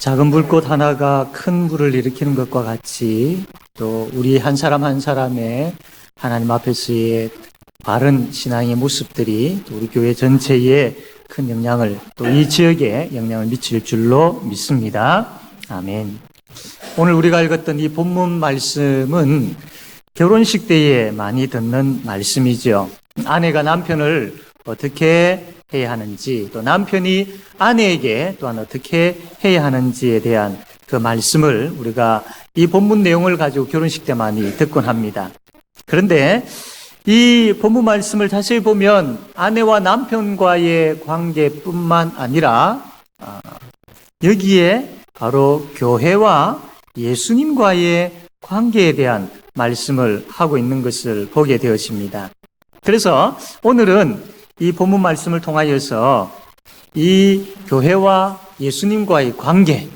작은 불꽃 하나가 큰 불을 일으키는 것과 같이 또 우리 한 사람 한 사람의 하나님 앞에서의 바른 신앙의 모습들이 또 우리 교회 전체에 큰 영향을, 또 이 지역에 영향을 미칠 줄로 믿습니다. 아멘. 오늘 우리가 읽었던 이 본문 말씀은 결혼식 때에 많이 듣는 말씀이죠. 아내가 남편을 어떻게 해야 하는지, 또 남편이 아내에게 또한 어떻게 해야 하는지에 대한 그 말씀을 우리가 이 본문 내용을 가지고 결혼식 때 많이 듣곤 합니다. 그런데 이 본문 말씀을 자세히 보면 아내와 남편과의 관계뿐만 아니라 여기에 바로 교회와 예수님과의 관계에 대한 말씀을 하고 있는 것을 보게 되어집니다. 그래서 오늘은 이 본문 말씀을 통하여서 이 교회와 예수님과의 관계,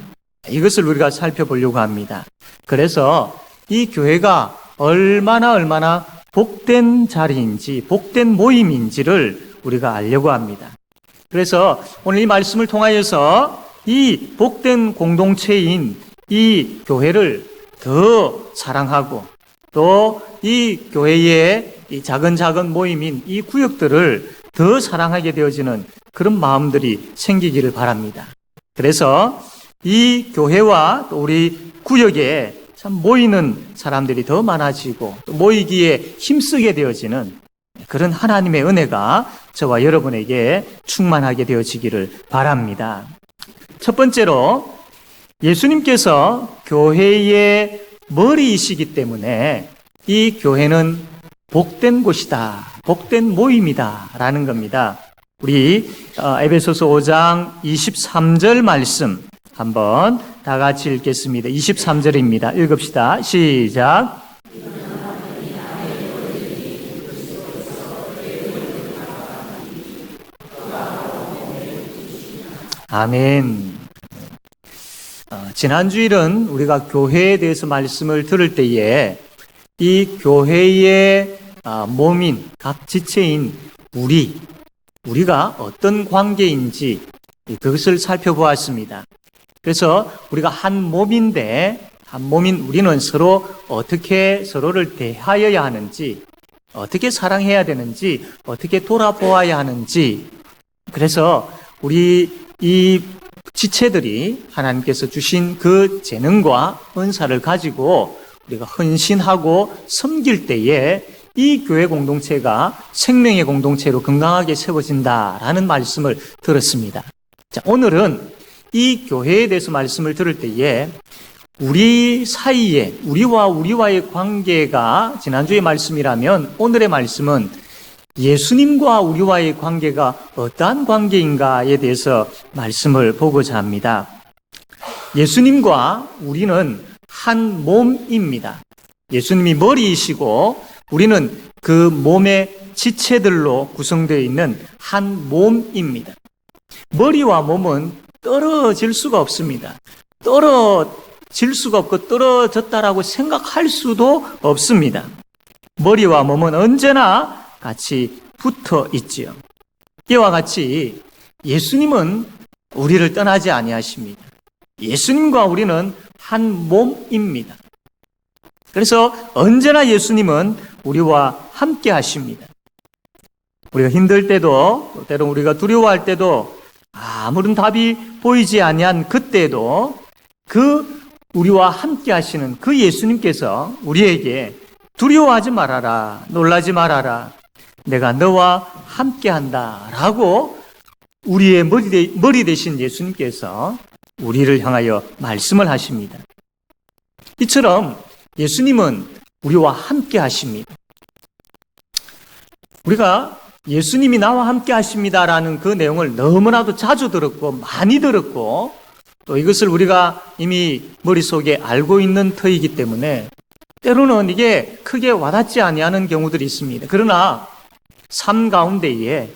이것을 우리가 살펴보려고 합니다. 그래서 이 교회가 얼마나 복된 자리인지, 복된 모임인지를 우리가 알려고 합니다. 그래서 오늘 이 말씀을 통하여서 이 복된 공동체인 이 교회를 더 사랑하고, 또 이 교회의 이 작은 모임인 이 구역들을 더 사랑하게 되어지는 그런 마음들이 생기기를 바랍니다. 그래서 이 교회와 또 우리 구역에 참 모이는 사람들이 더 많아지고, 또 모이기에 힘쓰게 되어지는 그런 하나님의 은혜가 저와 여러분에게 충만하게 되어지기를 바랍니다. 첫 번째로, 예수님께서 교회의 머리이시기 때문에 이 교회는 복된 곳이다, 복된 모임이다 라는 겁니다. 우리 에베소서 5장 23절 말씀 한번 다 같이 읽겠습니다. 23절입니다. 읽읍시다. 시작. 아멘. 지난 주일은 우리가 교회에 대해서 말씀을 들을 때에 이 교회의 몸인, 각 지체인 우리가 어떤 관계인지 그것을 살펴보았습니다. 그래서 우리가 한 몸인데, 한 몸인 우리는 서로 어떻게 서로를 대하여야 하는지, 어떻게 사랑해야 되는지, 어떻게 돌아보아야 하는지, 그래서 우리 이 지체들이 하나님께서 주신 그 재능과 은사를 가지고 우리가 헌신하고 섬길 때에 이 교회 공동체가 생명의 공동체로 건강하게 세워진다라는 말씀을 들었습니다. 자, 오늘은 이 교회에 대해서 말씀을 들을 때에 우리 사이에, 우리와의 관계가 지난주의 말씀이라면 오늘의 말씀은 예수님과 우리와의 관계가 어떠한 관계인가에 대해서 말씀을 보고자 합니다. 예수님과 우리는 한 몸입니다. 예수님이 머리이시고 우리는 그 몸의 지체들로 구성되어 있는 한 몸입니다. 머리와 몸은 떨어질 수가 없습니다. 떨어질 수가 없고 떨어졌다라고 생각할 수도 없습니다. 머리와 몸은 언제나 같이 붙어 있지요. 이와 같이 예수님은 우리를 떠나지 아니하십니다. 예수님과 우리는 한 몸입니다. 그래서 언제나 예수님은 우리와 함께 하십니다. 우리가 힘들 때도, 때로 우리가 두려워할 때도, 아무런 답이 보이지 아니한 그때도 그 우리와 함께 하시는 그 예수님께서 우리에게 두려워하지 말아라, 놀라지 말아라, 내가 너와 함께한다 라고 우리의 머리 되신 예수님께서 우리를 향하여 말씀을 하십니다. 이처럼 예수님은 우리와 함께 하십니다. 우리가 예수님이 나와 함께 하십니다라는 그 내용을 너무나도 자주 들었고 많이 들었고, 또 이것을 우리가 이미 머릿속에 알고 있는 터이기 때문에 때로는 이게 크게 와닿지 아니하는 경우들이 있습니다. 그러나 삶 가운데에,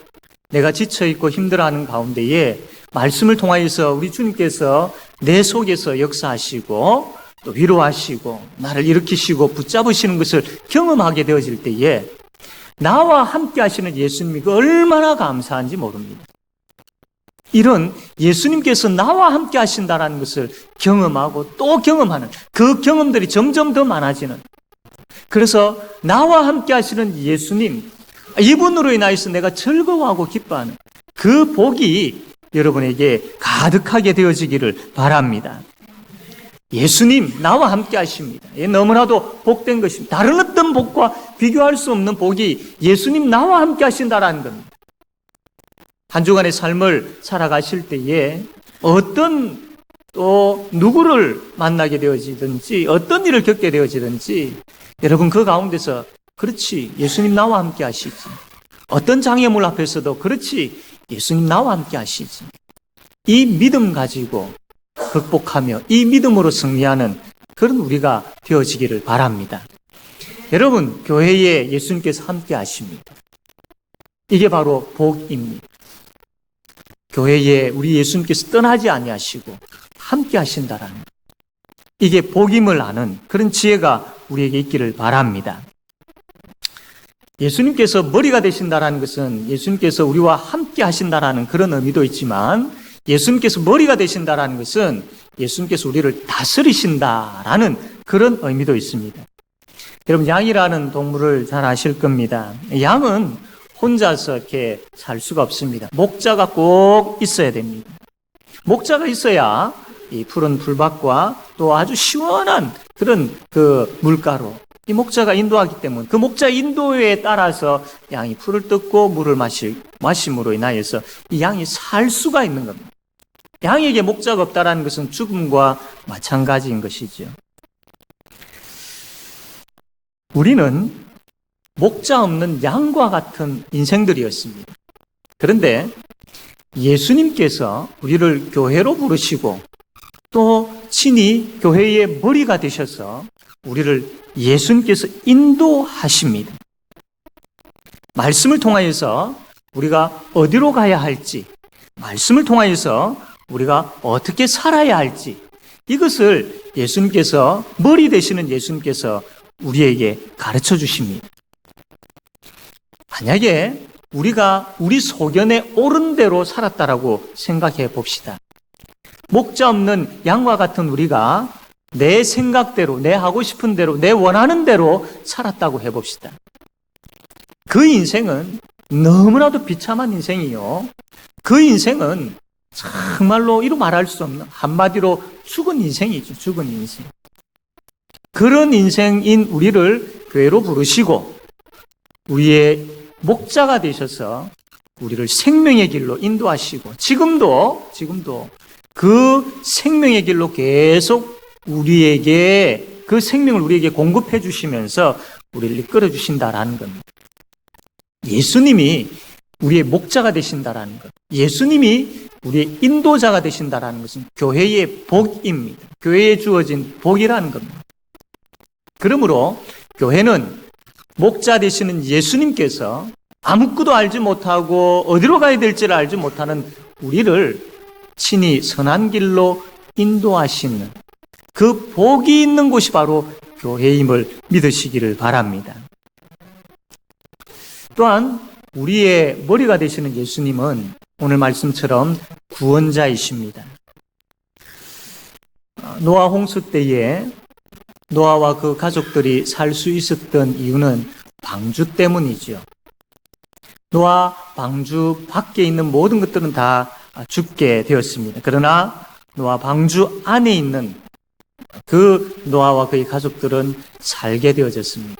내가 지쳐있고 힘들어하는 가운데에 말씀을 통하여서 우리 주님께서 내 속에서 역사하시고 또 위로하시고 나를 일으키시고 붙잡으시는 것을 경험하게 되어질 때에 나와 함께 하시는 예수님이 얼마나 감사한지 모릅니다. 이런 예수님께서 나와 함께 하신다는 것을 경험하고 또 경험하는 그 경험들이 점점 더 많아지는, 그래서 나와 함께 하시는 예수님, 이분으로 인하여서 내가 즐거워하고 기뻐하는 그 복이 여러분에게 가득하게 되어지기를 바랍니다. 예수님 나와 함께 하십니다. 너무나도 복된 것입니다. 다른 어떤 복과 비교할 수 없는 복이 예수님 나와 함께 하신다라는 겁니다. 한 주간의 삶을 살아가실 때에 어떤 또 누구를 만나게 되어지든지 어떤 일을 겪게 되어지든지 여러분 그 가운데서 그렇지 예수님 나와 함께 하시지, 어떤 장애물 앞에서도 그렇지 예수님 나와 함께 하시지, 이 믿음 가지고 극복하며 이 믿음으로 승리하는 그런 우리가 되어지기를 바랍니다. 여러분, 교회에 예수님께서 함께 하십니다. 이게 바로 복입니다. 교회에 우리 예수님께서 떠나지 아니하시고 함께 하신다라는, 이게 복임을 아는 그런 지혜가 우리에게 있기를 바랍니다. 예수님께서 머리가 되신다라는 것은 예수님께서 우리와 함께 하신다라는 그런 의미도 있지만, 예수님께서 머리가 되신다라는 것은 예수님께서 우리를 다스리신다라는 그런 의미도 있습니다. 여러분, 양이라는 동물을 잘 아실 겁니다. 양은 혼자서 이렇게 살 수가 없습니다. 목자가 꼭 있어야 됩니다. 목자가 있어야 이 푸른 풀밭과 또 아주 시원한 그런 그 물가로 이 목자가 인도하기 때문에 그 목자 인도에 따라서 양이 풀을 뜯고 물을 마심으로 인하여서 이 양이 살 수가 있는 겁니다. 양에게 목자가 없다라는 것은 죽음과 마찬가지인 것이죠. 우리는 목자 없는 양과 같은 인생들이었습니다. 그런데 예수님께서 우리를 교회로 부르시고 또 친히 교회의 머리가 되셔서 우리를 예수님께서 인도하십니다. 말씀을 통하여서 우리가 어디로 가야 할지, 말씀을 통하여서 우리가 어떻게 살아야 할지, 이것을 예수님께서, 머리 되시는 예수님께서 우리에게 가르쳐 주십니다. 만약에 우리가 우리 소견에 옳은 대로 살았다라고 생각해 봅시다. 목자 없는 양과 같은 우리가 내 생각대로, 내 하고 싶은 대로, 내 원하는 대로 살았다고 해봅시다. 그 인생은 너무나도 비참한 인생이요. 그 인생은 정말로 이루 말할 수 없는, 한마디로 죽은 인생이죠. 죽은 인생. 그런 인생인 우리를 교회로 부르시고 우리의 목자가 되셔서 우리를 생명의 길로 인도하시고 지금도 그 생명의 길로 계속 우리에게 그 생명을 우리에게 공급해 주시면서 우리를 이끌어 주신다라는 겁니다. 예수님이 우리의 목자가 되신다라는 것, 예수님이 우리의 인도자가 되신다라는 것은 교회의 복입니다. 교회에 주어진 복이라는 겁니다. 그러므로 교회는 목자 되시는 예수님께서 아무것도 알지 못하고 어디로 가야 될지를 알지 못하는 우리를 친히 선한 길로 인도하시는 그 복이 있는 곳이 바로 교회임을 믿으시기를 바랍니다. 또한 우리의 머리가 되시는 예수님은 오늘 말씀처럼 구원자이십니다. 노아 홍수 때에 노아와 그 가족들이 살 수 있었던 이유는 방주 때문이죠. 노아 방주 밖에 있는 모든 것들은 다 죽게 되었습니다. 그러나 노아 방주 안에 있는 그 노아와 그의 가족들은 살게 되어졌습니다.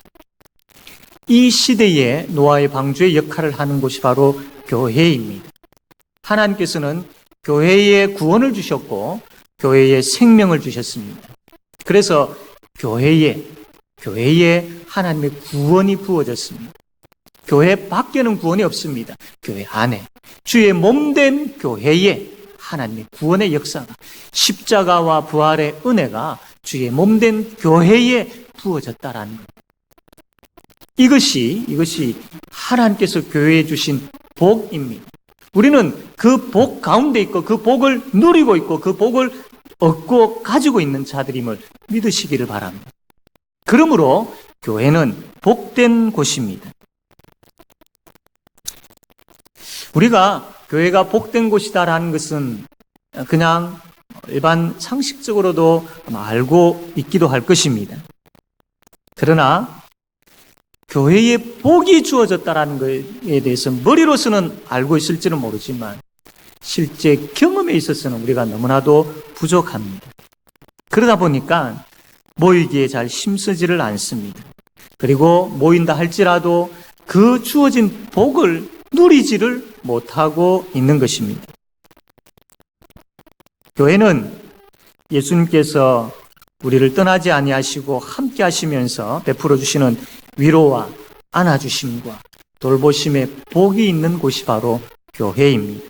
이 시대에 노아의 방주의 역할을 하는 곳이 바로 교회입니다. 하나님께서는 교회에 구원을 주셨고 교회에 생명을 주셨습니다. 그래서 교회에 하나님의 구원이 부어졌습니다. 교회 밖에는 구원이 없습니다. 교회 안에 주의 몸된 교회에 하나님의 구원의 역사가, 십자가와 부활의 은혜가 주의 몸된 교회에 부어졌다라는 것. 이것이 하나님께서 교회에 주신 복입니다. 우리는 그 복 가운데 있고 그 복을 누리고 있고 그 복을 얻고 가지고 있는 자들임을 믿으시기를 바랍니다. 그러므로 교회는 복된 곳입니다. 우리가 교회가 복된 곳이다라는 것은 그냥 일반 상식적으로도 아마 알고 있기도 할 것입니다. 그러나 교회에 복이 주어졌다라는 것에 대해서 머리로서는 알고 있을지는 모르지만 실제 경험에 있어서는 우리가 너무나도 부족합니다. 그러다 보니까 모이기에 잘 힘쓰지를 않습니다. 그리고 모인다 할지라도 그 주어진 복을 누리지를 못하고 있는 것입니다. 교회는 예수님께서 우리를 떠나지 아니하시고 함께 하시면서 베풀어 주시는 위로와 안아주심과 돌보심의 복이 있는 곳이 바로 교회입니다.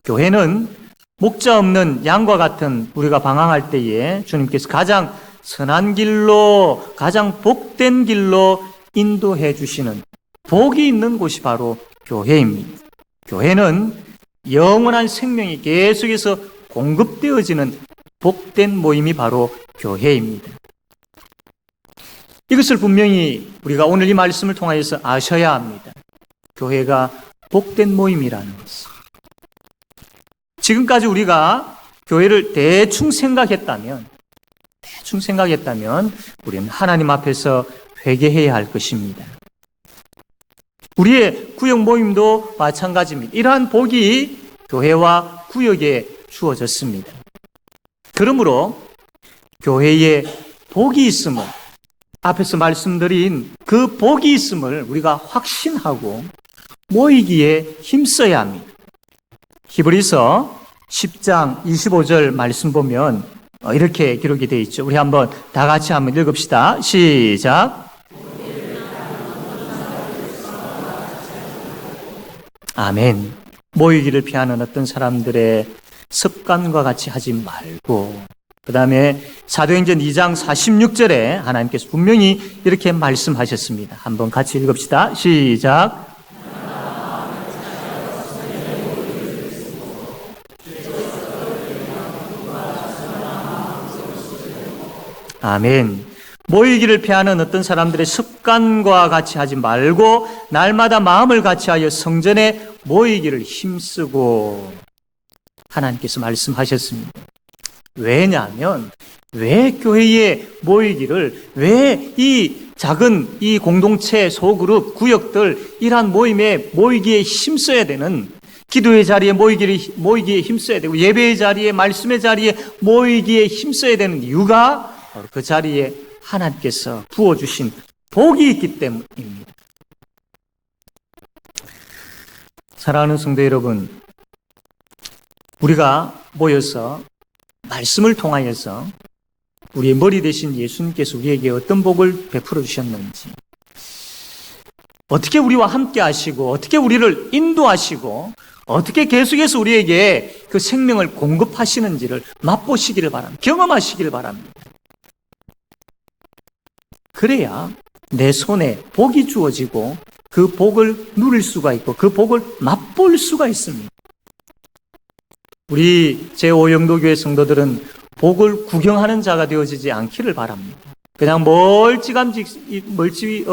교회는 목자 없는 양과 같은 우리가 방황할 때에 주님께서 가장 선한 길로, 가장 복된 길로 인도해 주시는 복이 있는 곳이 바로 교회입니다. 교회는 영원한 생명이 계속해서 공급되어지는 복된 모임이 바로 교회입니다. 이것을 분명히 우리가 오늘 이 말씀을 통하여서 아셔야 합니다. 교회가 복된 모임이라는 것을. 지금까지 우리가 교회를 대충 생각했다면 우리는 하나님 앞에서 회개해야 할 것입니다. 우리의 구역 모임도 마찬가지입니다. 이러한 복이 교회와 구역에 주어졌습니다. 그러므로 교회에 복이 있음을, 앞에서 말씀드린 그 복이 있음을 우리가 확신하고 모이기에 힘써야 합니다. 히브리서 10장 25절 말씀 보면 이렇게 기록이 되어 있죠. 우리 한번 다 같이 한번 읽읍시다. 시작. 아멘. 모이기를 피하는 어떤 사람들의 습관과 같이 하지 말고, 그 다음에 사도행전 2장 46절에 하나님께서 분명히 이렇게 말씀하셨습니다. 한번 같이 읽읍시다. 시작. 아멘. 모이기를 피하는 어떤 사람들의 습관과 같이 하지 말고 날마다 마음을 같이하여 성전에 모이기를 힘쓰고 하나님께서 말씀하셨습니다. 왜냐하면 왜 교회에 모이기를, 왜 이 작은 이 공동체, 소그룹, 구역들 이러한 모임에 모이기에 힘써야 되는, 기도의 자리에 모이기에 힘써야 되고 예배의 자리에, 말씀의 자리에 모이기에 힘써야 되는 이유가 바로 그 자리에 하나님께서 부어주신 복이 있기 때문입니다. 사랑하는 성도 여러분, 우리가 모여서 말씀을 통하여서 우리의 머리 대신 예수님께서 우리에게 어떤 복을 베풀어 주셨는지, 어떻게 우리와 함께 하시고, 어떻게 우리를 인도하시고, 어떻게 계속해서 우리에게 그 생명을 공급하시는지를 맛보시기를 바랍니다. 경험하시기를 바랍니다. 그래야 내 손에 복이 주어지고 그 복을 누릴 수가 있고 그 복을 맛볼 수가 있습니다. 우리 제5영도교회 성도들은 복을 구경하는 자가 되어지지 않기를 바랍니다. 그냥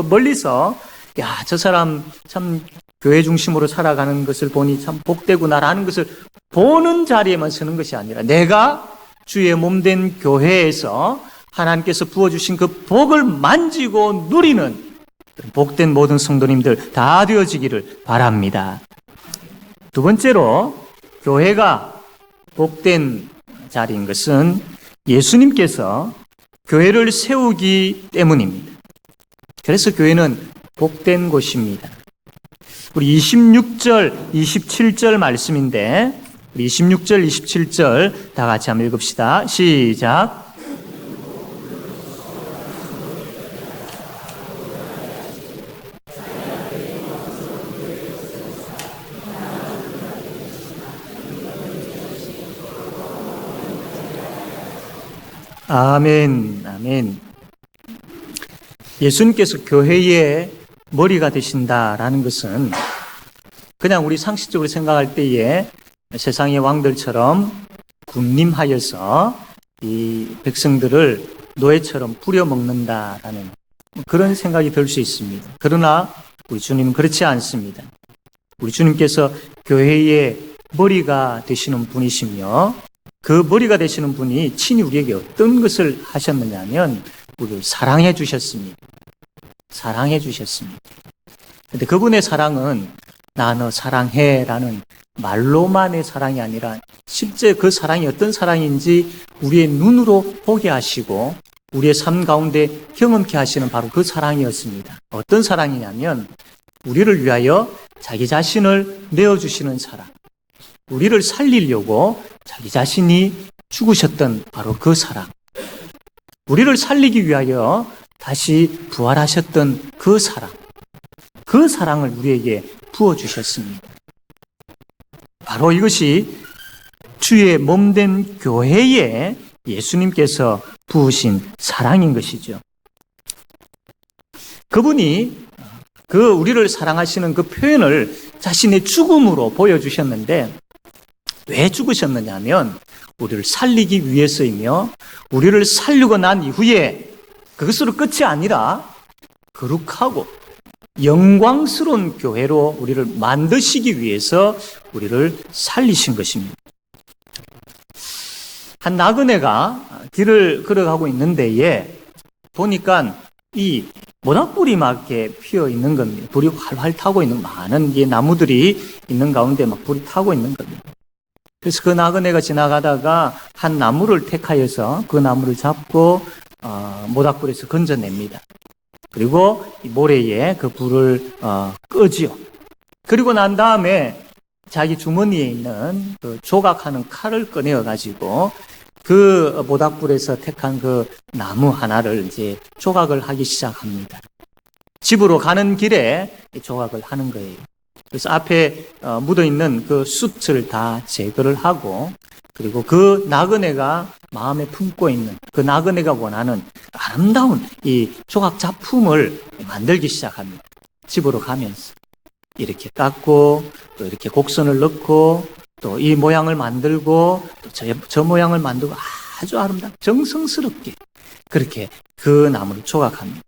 멀리서 야, 저 사람 참 교회 중심으로 살아가는 것을 보니 참 복되구나라는 것을 보는 자리에만 서는 것이 아니라 내가 주의 몸된 교회에서 하나님께서 부어주신 그 복을 만지고 누리는 복된 모든 성도님들 다 되어지기를 바랍니다. 두 번째로 교회가 복된 자리인 것은 예수님께서 교회를 세우기 때문입니다. 그래서 교회는 복된 곳입니다. 우리 26절, 27절 말씀인데 우리 26절, 27절 다 같이 한번 읽읍시다. 시작. 아멘, 아멘. 예수님께서 교회의 머리가 되신다라는 것은 그냥 우리 상식적으로 생각할 때에 세상의 왕들처럼 군림하여서 이 백성들을 노예처럼 부려먹는다라는 그런 생각이 들 수 있습니다. 그러나 우리 주님은 그렇지 않습니다. 우리 주님께서 교회의 머리가 되시는 분이시며 그 머리가 되시는 분이 친히 우리에게 어떤 것을 하셨느냐 하면 우리를 사랑해 주셨습니다. 사랑해 주셨습니다. 근데 그분의 사랑은 나 너 사랑해라는 말로만의 사랑이 아니라 실제 그 사랑이 어떤 사랑인지 우리의 눈으로 보게 하시고 우리의 삶 가운데 경험케 하시는 바로 그 사랑이었습니다. 어떤 사랑이냐면 우리를 위하여 자기 자신을 내어주시는 사랑, 우리를 살리려고 자기 자신이 죽으셨던 바로 그 사랑, 우리를 살리기 위하여 다시 부활하셨던 그 사랑, 그 사랑을 우리에게 부어주셨습니다. 바로 이것이 주의 몸된 교회에 예수님께서 부으신 사랑인 것이죠. 그분이 그 우리를 사랑하시는 그 표현을 자신의 죽음으로 보여주셨는데 왜 죽으셨느냐 하면 우리를 살리기 위해서이며 우리를 살리고 난 이후에 그것으로 끝이 아니라 거룩하고 영광스러운 교회로 우리를 만드시기 위해서 우리를 살리신 것입니다. 한 나그네가 길을 걸어가고 있는 데에 보니까 이 모닥불이 막 이렇게 피어 있는 겁니다. 불이 활활 타고 있는 많은 나무들이 있는 가운데 막 불이 타고 있는 겁니다. 그래서 그 나그네가 지나가다가 한 나무를 택하여서 그 나무를 잡고 모닥불에서 건져냅니다. 그리고 이 모래에 그 불을 끄지요. 그리고 난 다음에 자기 주머니에 있는 그 조각하는 칼을 꺼내어 가지고 그 모닥불에서 택한 그 나무 하나를 이제 조각을 하기 시작합니다. 집으로 가는 길에 조각을 하는 거예요. 그래서 앞에 묻어 있는 그 숯을 다 제거를 하고 그리고 그 나그네가 마음에 품고 있는 그 나그네가 원하는 아름다운 이 조각 작품을 만들기 시작합니다. 집으로 가면서 이렇게 깎고 또 이렇게 곡선을 넣고 또 이 모양을 만들고 또 저 모양을 만들고 아주 아름답게 정성스럽게 그렇게 그 나무를 조각합니다.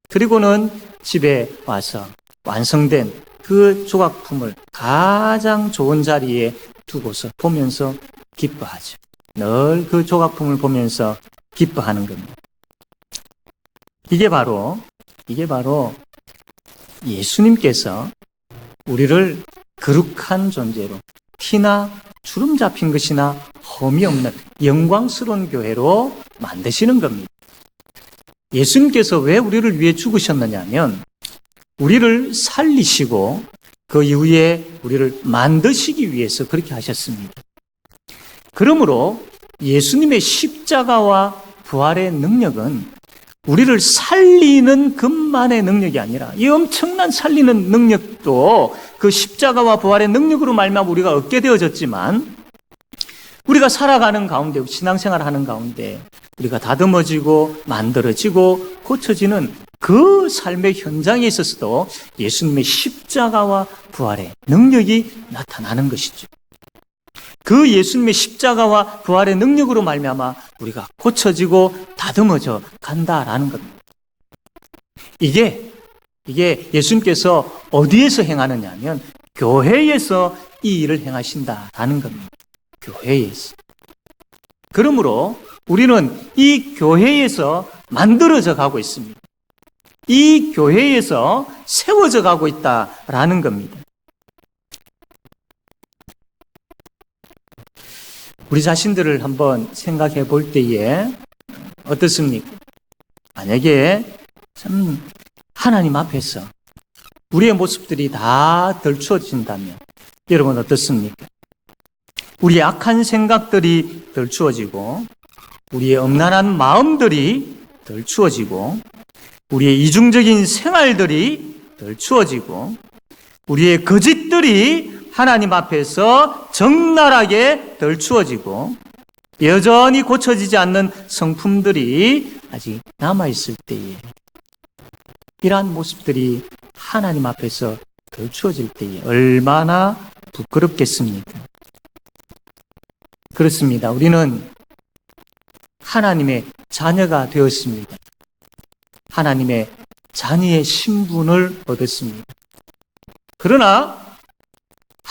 그리고는 집에 와서 완성된 그 조각품을 가장 좋은 자리에 두고서 보면서 기뻐하죠. 늘 그 조각품을 보면서 기뻐하는 겁니다. 이게 바로 예수님께서 우리를 거룩한 존재로 티나 주름 잡힌 것이나 험이 없는 영광스러운 교회로 만드시는 겁니다. 예수님께서 왜 우리를 위해 죽으셨느냐 하면 우리를 살리시고 그 이후에 우리를 만드시기 위해서 그렇게 하셨습니다. 그러므로 예수님의 십자가와 부활의 능력은 우리를 살리는 것만의 능력이 아니라 이 엄청난 살리는 능력도 그 십자가와 부활의 능력으로 말미암아 우리가 얻게 되어졌지만 우리가 살아가는 가운데 신앙생활하는 가운데 우리가 다듬어지고 만들어지고 고쳐지는 그 삶의 현장에 있어서도 예수님의 십자가와 부활의 능력이 나타나는 것이죠. 그 예수님의 십자가와 부활의 능력으로 말미암아 우리가 고쳐지고 다듬어져 간다라는 겁니다. 이게 예수님께서 어디에서 행하느냐 하면 교회에서 이 일을 행하신다라는 겁니다. 교회에서. 그러므로 우리는 이 교회에서 만들어져 가고 있습니다. 이 교회에서 세워져 가고 있다라는 겁니다. 우리 자신들을 한번 생각해 볼 때에 어떻습니까? 만약에 참 하나님 앞에서 우리의 모습들이 다 덜추어진다면 여러분 어떻습니까? 우리의 악한 생각들이 덜추어지고 우리의 음란한 마음들이 덜추어지고 우리의 이중적인 생활들이 덜추어지고 우리의 거짓들이 하나님 앞에서 적나라하게 덜추어지고 여전히 고쳐지지 않는 성품들이 아직 남아있을 때에 이러한 모습들이 하나님 앞에서 덜추어질 때에 얼마나 부끄럽겠습니까? 그렇습니다. 우리는 하나님의 자녀가 되었습니다. 하나님의 자녀의 신분을 얻었습니다. 그러나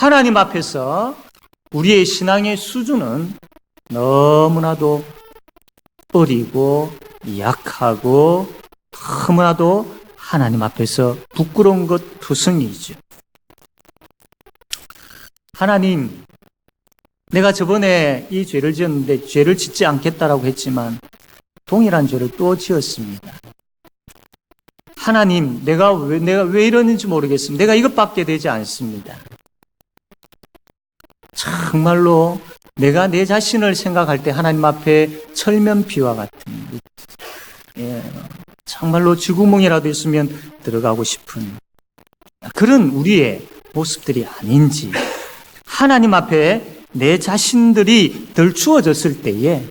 하나님 앞에서 우리의 신앙의 수준은 너무나도 어리고 약하고 너무나도 하나님 앞에서 부끄러운 것 투성이죠. 하나님, 내가 저번에 이 죄를 지었는데 죄를 짓지 않겠다라고 했지만 동일한 죄를 또 지었습니다. 하나님, 내가 왜 이러는지 모르겠습니다. 내가 이것밖에 되지 않습니다. 정말로 내가 내 자신을 생각할 때 하나님 앞에 철면피와 같은, 정말로 쥐구멍이라도 있으면 들어가고 싶은 그런 우리의 모습들이 아닌지, 하나님 앞에 내 자신들이 덜 추워졌을 때에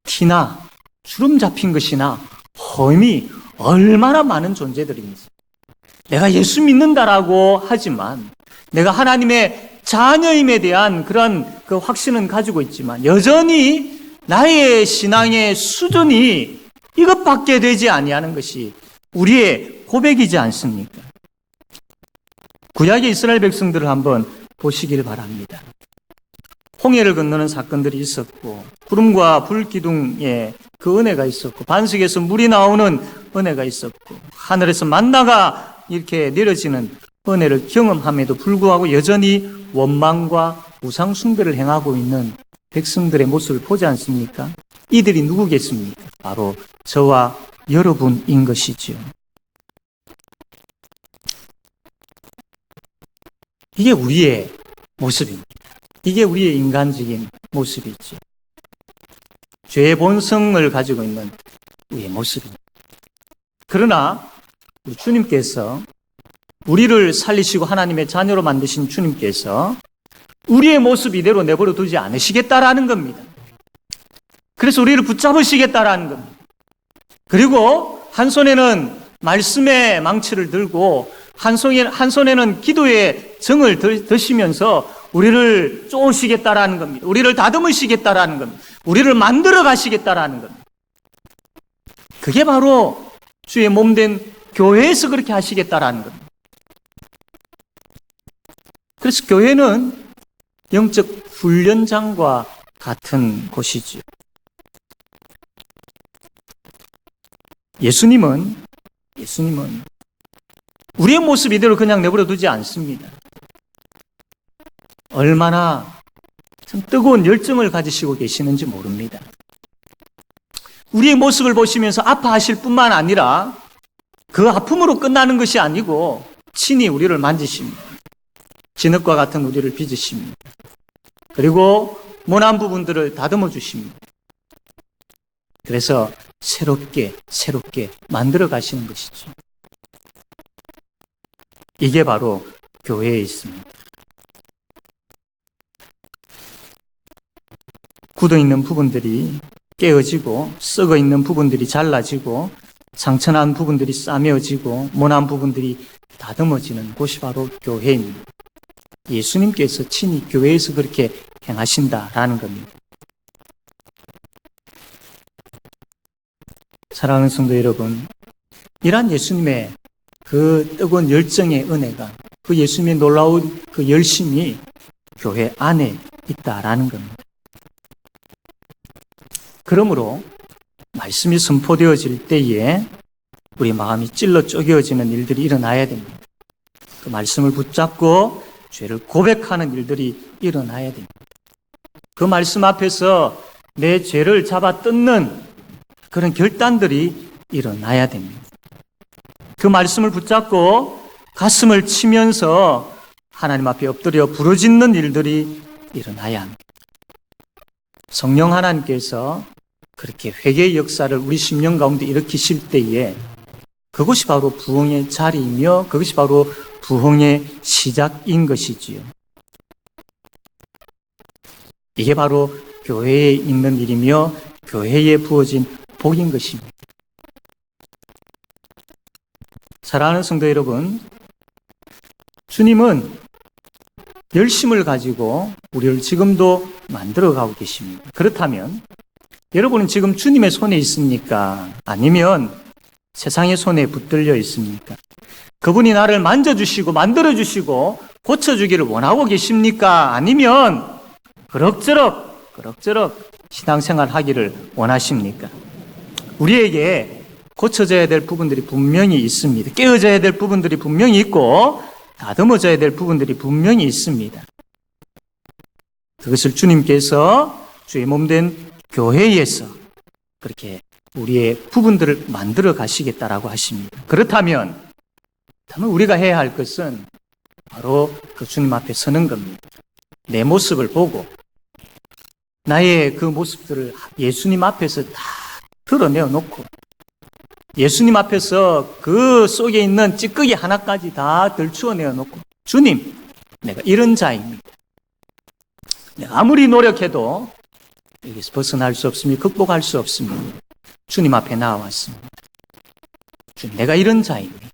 티나 주름 잡힌 것이나 험이 얼마나 많은 존재들인지, 내가 예수 믿는다라고 하지만 내가 하나님의 자녀임에 대한 그런 그 확신은 가지고 있지만 여전히 나의 신앙의 수준이 이것밖에 되지 아니하는 것이 우리의 고백이지 않습니까? 구약의 이스라엘 백성들을 한번 보시길 바랍니다. 홍해를 건너는 사건들이 있었고 구름과 불 기둥에 그 은혜가 있었고 반석에서 물이 나오는 은혜가 있었고 하늘에서 만나가 이렇게 내려지는 은혜를 경험함에도 불구하고 여전히 원망과 우상 숭배를 행하고 있는 백성들의 모습을 보지 않습니까? 이들이 누구겠습니까? 바로 저와 여러분인 것이지요. 이게 우리의 모습입니다. 이게 우리의 인간적인 모습이죠. 죄의 본성을 가지고 있는 우리의 모습입니다. 그러나 우리 주님께서 우리를 살리시고 하나님의 자녀로 만드신 주님께서 우리의 모습 이대로 내버려 두지 않으시겠다라는 겁니다. 그래서 우리를 붙잡으시겠다라는 겁니다. 그리고 한 손에는 말씀의 망치를 들고 한 손에는 기도의 정을 드시면서 우리를 쪼으시겠다라는 겁니다. 우리를 다듬으시겠다라는 겁니다. 우리를 만들어 가시겠다라는 겁니다. 그게 바로 주의 몸된 교회에서 그렇게 하시겠다라는 겁니다. 그래서 교회는 영적 훈련장과 같은 곳이지요. 예수님은 우리의 모습 이대로 그냥 내버려 두지 않습니다. 얼마나 참 뜨거운 열정을 가지시고 계시는지 모릅니다. 우리의 모습을 보시면서 아파하실 뿐만 아니라 그 아픔으로 끝나는 것이 아니고 친히 우리를 만지십니다. 진흙과 같은 우리를 빚으십니다. 그리고 모난 부분들을 다듬어 주십니다. 그래서 새롭게 만들어 가시는 것이죠. 이게 바로 교회에 있습니다. 굳어 있는 부분들이 깨어지고 썩어 있는 부분들이 잘라지고 상처난 부분들이 싸매어지고 모난 부분들이 다듬어지는 곳이 바로 교회입니다. 예수님께서 친히 교회에서 그렇게 행하신다라는 겁니다. 사랑하는 성도 여러분, 이러한 예수님의 그 뜨거운 열정의 은혜가, 그 예수님의 놀라운 그 열심이 교회 안에 있다라는 겁니다. 그러므로 말씀이 선포되어질 때에 우리 마음이 찔러 쪼개어지는 일들이 일어나야 됩니다. 그 말씀을 붙잡고 죄를 고백하는 일들이 일어나야 됩니다. 그 말씀 앞에서 내 죄를 잡아 뜯는 그런 결단들이 일어나야 됩니다. 그 말씀을 붙잡고 가슴을 치면서 하나님 앞에 엎드려 부르짖는 일들이 일어나야 합니다. 성령 하나님께서 그렇게 회개의 역사를 우리 심령 가운데 일으키실 때에 그것이 바로 부흥의 자리이며 그것이 바로 부흥의 시작인 것이지요. 이게 바로 교회에 있는 일이며 교회에 부어진 복인 것입니다. 사랑하는 성도 여러분, 주님은 열심을 가지고 우리를 지금도 만들어가고 계십니다. 그렇다면 여러분은 지금 주님의 손에 있습니까? 아니면 세상의 손에 붙들려 있습니까? 그분이 나를 만져주시고 만들어주시고 고쳐주기를 원하고 계십니까? 아니면 그럭저럭 신앙생활 하기를 원하십니까? 우리에게 고쳐져야 될 부분들이 분명히 있습니다. 깨어져야 될 부분들이 분명히 있고 다듬어져야 될 부분들이 분명히 있습니다. 그것을 주님께서 주의 몸된 교회에서 그렇게 우리의 부분들을 만들어 가시겠다라고 하십니다. 그렇다면 우리가 해야 할 것은 바로 그 주님 앞에 서는 겁니다. 내 모습을 보고 나의 그 모습들을 예수님 앞에서 다 드러내어 놓고 예수님 앞에서 그 속에 있는 찌꺼기 하나까지 다 들추어내어 놓고 주님, 내가 이런 자입니다. 내가 아무리 노력해도 여기서 벗어날 수 없습니다. 극복할 수 없습니다. 주님 앞에 나와왔습니다. 주님, 내가 이런 자입니다.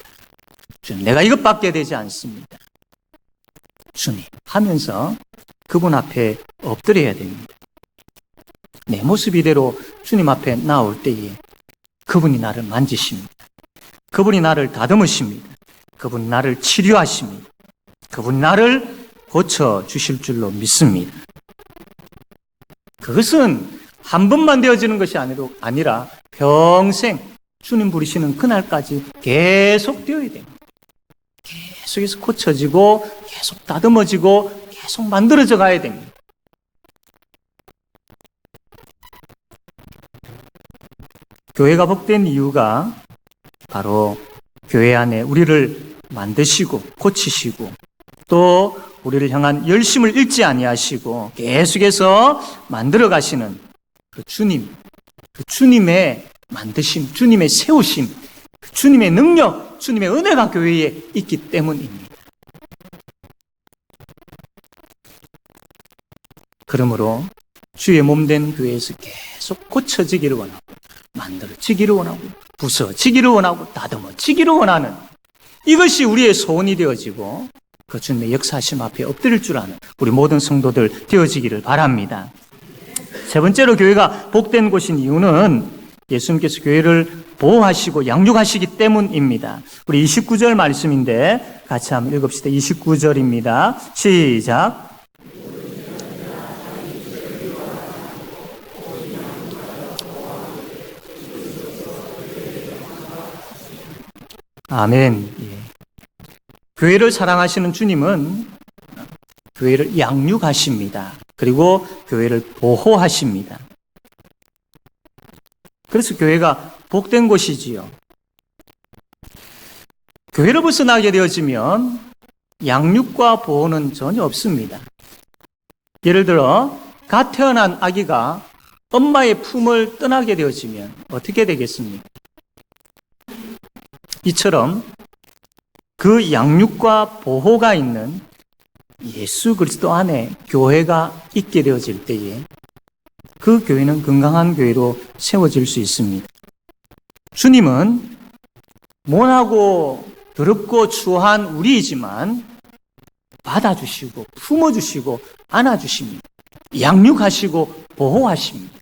주님, 내가 이것밖에 되지 않습니다. 주님 하면서 그분 앞에 엎드려야 됩니다. 내 모습 이대로 주님 앞에 나올 때에 그분이 나를 만지십니다. 그분이 나를 다듬으십니다. 그분이 나를 치료하십니다. 그분이 나를 고쳐주실 줄로 믿습니다. 그것은 한 번만 되어지는 것이 아니라 평생 주님 부르시는 그날까지 계속 되어야 됩니다. 계속해서 고쳐지고 계속 다듬어지고 계속 만들어져 가야 됩니다. 교회가 복된 이유가 바로 교회 안에 우리를 만드시고 고치시고 또 우리를 향한 열심을 잃지 아니하시고 계속해서 만들어 가시는 그 주님, 그 주님의 만드심, 주님의 세우심, 그 주님의 능력, 주님의 은혜가 교회에 있기 때문입니다. 그러므로 주의 몸된 교회에서 계속 고쳐지기를 원하고 만들어지기를 원하고 부서지기를 원하고 다듬어지기를 원하는 이것이 우리의 소원이 되어지고 그 주님의 역사하심 앞에 엎드릴 줄 아는 우리 모든 성도들 되어지기를 바랍니다. 세 번째로 교회가 복된 곳인 이유는 예수님께서 교회를 보호하시고 양육하시기 때문입니다. 우리 29절 말씀인데 같이 한번 읽읍시다. 29절입니다. 시작. 아멘. 예. 교회를 사랑하시는 주님은 교회를 양육하십니다. 그리고 교회를 보호하십니다. 그래서 교회가 복된 곳이지요. 교회를 벗어나게 되어지면 양육과 보호는 전혀 없습니다. 예를 들어 갓 태어난 아기가 엄마의 품을 떠나게 되어지면 어떻게 되겠습니까? 이처럼 그 양육과 보호가 있는 예수 그리스도 안에 교회가 있게 되어질 때에 그 교회는 건강한 교회로 세워질 수 있습니다. 주님은 모나고 더럽고 추한 우리이지만 받아주시고 품어주시고 안아주십니다. 양육하시고 보호하십니다.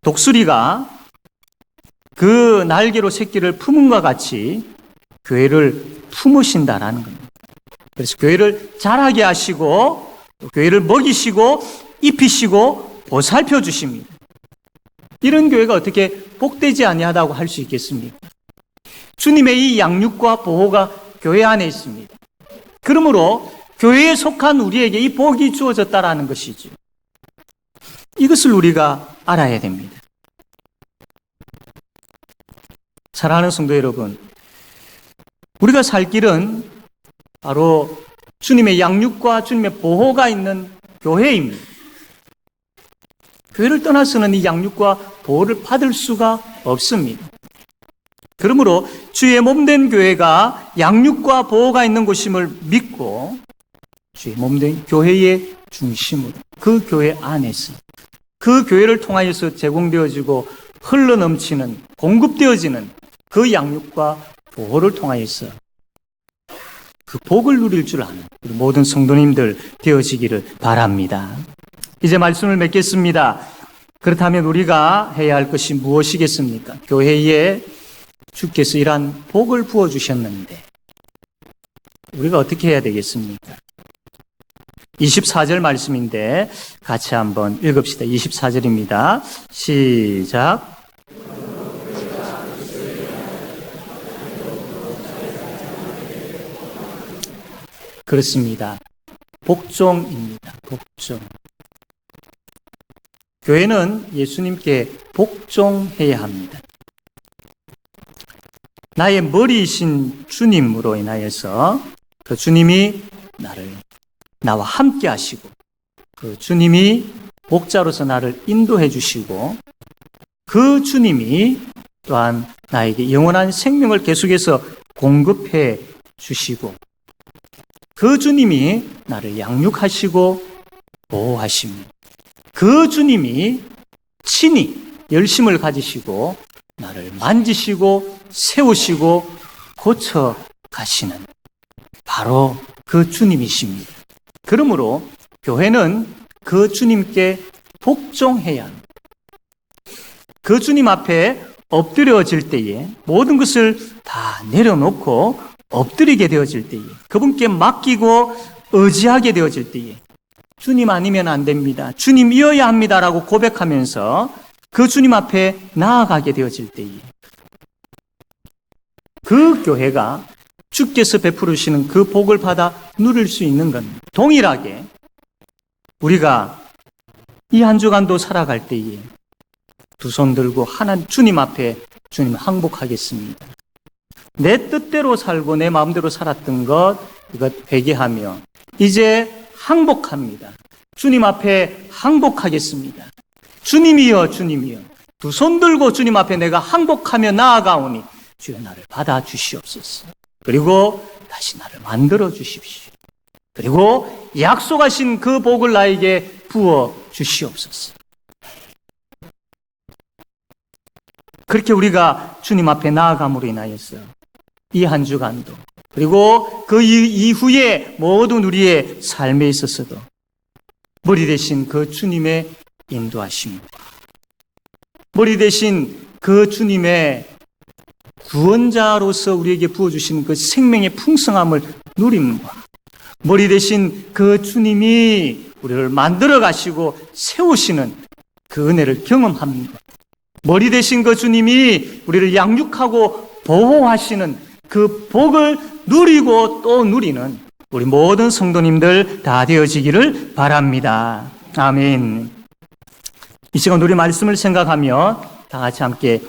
독수리가 그 날개로 새끼를 품음과 같이 교회를 품으신다라는 겁니다. 그래서 교회를 자라게 하시고 교회를 먹이시고 입히시고 보살펴 주십니다. 이런 교회가 어떻게 복되지 아니하다고 할 수 있겠습니까? 주님의 이 양육과 보호가 교회 안에 있습니다. 그러므로 교회에 속한 우리에게 이 복이 주어졌다라는 것이죠. 이것을 우리가 알아야 됩니다. 사랑하는 성도 여러분, 우리가 살 길은 바로 주님의 양육과 주님의 보호가 있는 교회입니다. 교회를 떠나서는 이 양육과 보호를 받을 수가 없습니다. 그러므로 주의 몸된 교회가 양육과 보호가 있는 곳임을 믿고 주의 몸된 교회의 중심으로 그 교회 안에서 그 교회를 통하여서 제공되어지고 흘러넘치는 공급되어지는 그 양육과 보호를 통하여서 그 복을 누릴 줄 아는 우리 모든 성도님들 되어지기를 바랍니다. 이제 말씀을 맺겠습니다. 그렇다면 우리가 해야 할 것이 무엇이겠습니까? 교회에 주께서 이러한 복을 부어주셨는데 우리가 어떻게 해야 되겠습니까? 24절 말씀인데 같이 한번 읽읍시다. 24절입니다. 시작. 그렇습니다. 복종입니다. 복종. 교회는 예수님께 복종해야 합니다. 나의 머리이신 주님으로 인하여서 그 주님이 나와 함께 하시고 그 주님이 목자로서 나를 인도해 주시고 그 주님이 또한 나에게 영원한 생명을 계속해서 공급해 주시고 그 주님이 나를 양육하시고 보호하십니다. 그 주님이 친히 열심을 가지시고 나를 만지시고 세우시고 고쳐 가시는 바로 그 주님이십니다. 그러므로 교회는 그 주님께 복종해야 합니다. 그 주님 앞에 엎드려질 때에 모든 것을 다 내려놓고 엎드리게 되어질 때에 그분께 맡기고 의지하게 되어질 때에 주님 아니면 안 됩니다. 주님이어야 합니다라고 고백하면서 그 주님 앞에 나아가게 되어질 때에 그 교회가 주께서 베푸시는 그 복을 받아 누릴 수 있는 겁니다. 동일하게 우리가 이 한 주간도 살아갈 때에 두 손 들고 하나님 주님 앞에 주님 항복하겠습니다. 내 뜻대로 살고 내 마음대로 살았던 것 이것 회개하며 이제 항복합니다. 주님 앞에 항복하겠습니다. 주님이여 주님이여 두 손 들고 주님 앞에 내가 항복하며 나아가오니 주여 나를 받아주시옵소서. 그리고 다시 나를 만들어 주십시오. 그리고 약속하신 그 복을 나에게 부어 주시옵소서. 그렇게 우리가 주님 앞에 나아감으로 인하여서 이 한 주간도 그리고 그 이후에 모든 우리의 삶에 있어서도 머리 대신 그 주님의 인도하심과 머리 대신 그 주님의 구원자로서 우리에게 부어주신 그 생명의 풍성함을 누림과 머리 대신 그 주님이 우리를 만들어 가시고 세우시는 그 은혜를 경험합니다. 머리 대신 그 주님이 우리를 양육하고 보호하시는 그 복을 누리고 또 누리는 우리 모든 성도님들 다 되어지기를 바랍니다. 아멘. 이 시간 우리 말씀을 생각하며 다 같이 함께